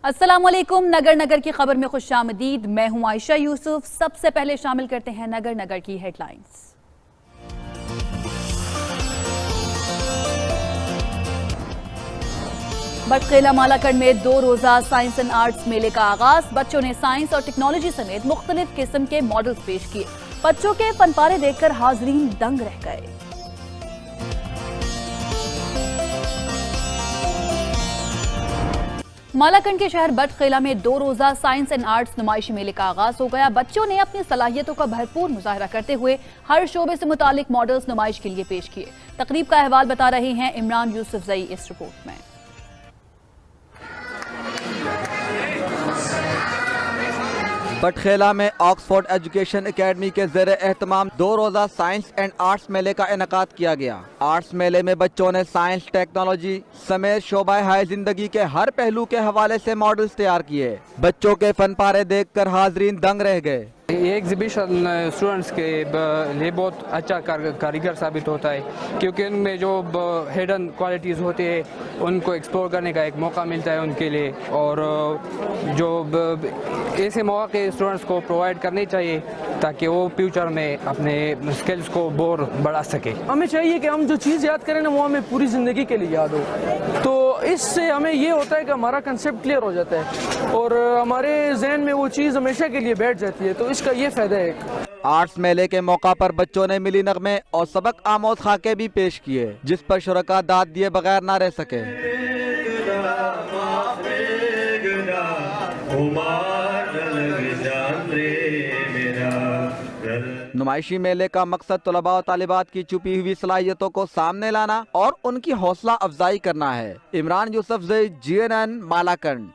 अस्सलाम वालेकुम। नगर नगर की खबर में खुश आमदीद। मैं हूं आयशा यूसुफ। सबसे पहले शामिल करते हैं नगर नगर की हेडलाइंस। बटखेला मालाकंड में 2 रोजा साइंस एंड आर्ट्स मेले का आगाज। बच्चों ने साइंस और टेक्नोलॉजी समेत मुख्तलिफ किस्म के मॉडल्स पेश किए। बच्चों के फनपारे देखकर हाजरीन दंग रह गए। मालाकंड के शहर बटखेला में 2 रोजा साइंस एंड आर्ट्स नुमाइशी मेले का आगाज हो गया। बच्चों ने अपनी सलाहियतों का भरपूर मुजाहरा करते हुए हर शोबे से मुतालिक मॉडल्स नुमाइश के लिए पेश किए। तकरीब का अहवाल बता रहे हैं इमरान यूसुफजई इस रिपोर्ट में। बटखेला में ऑक्सफोर्ड एजुकेशन एकेडमी के ज़ेरे एहतमाम 2 रोजा साइंस एंड आर्ट्स मेले का इनेकाद किया गया। आर्ट्स मेले में बच्चों ने साइंस, टेक्नोलॉजी समेत शोबा हाय जिंदगी के हर पहलू के हवाले से मॉडल्स तैयार किए। बच्चों के फनपारे देखकर हाजरीन दंग रह गए। ये एग्जीबिशन स्टूडेंट्स के लिए बहुत अच्छा कारीगर साबित होता है, क्योंकि उनमें जो हिडन क्वालिटीज़ होती है उनको एक्सप्लोर करने का एक मौका मिलता है उनके लिए। और जो ऐसे मौके स्टूडेंट्स को प्रोवाइड करने चाहिए ताकि वो फ्यूचर में अपने स्किल्स को और बढ़ा सके। हमें चाहिए कि हम जो चीज़ याद करें ना वो हमें पूरी ज़िंदगी के लिए याद हो, तो इससे हमें ये होता है कि हमारा कंसेप्ट क्लियर हो जाता है और हमारे जहन में वो चीज़ हमेशा के लिए बैठ जाती है, तो इसका ये फ़ायदा है। आर्ट्स मेले के मौका पर बच्चों ने मिली नगमे और सबक आमोद खाके भी पेश किए, जिस पर शुरका दाद दिए बगैर ना रह सके। नुमाइशी मेले का मकसद तलबा और तालिबात की छुपी हुई सलाहियतों को सामने लाना और उनकी हौसला अफजाई करना है। इमरान यूसुफजई, GNN, मालाकंड।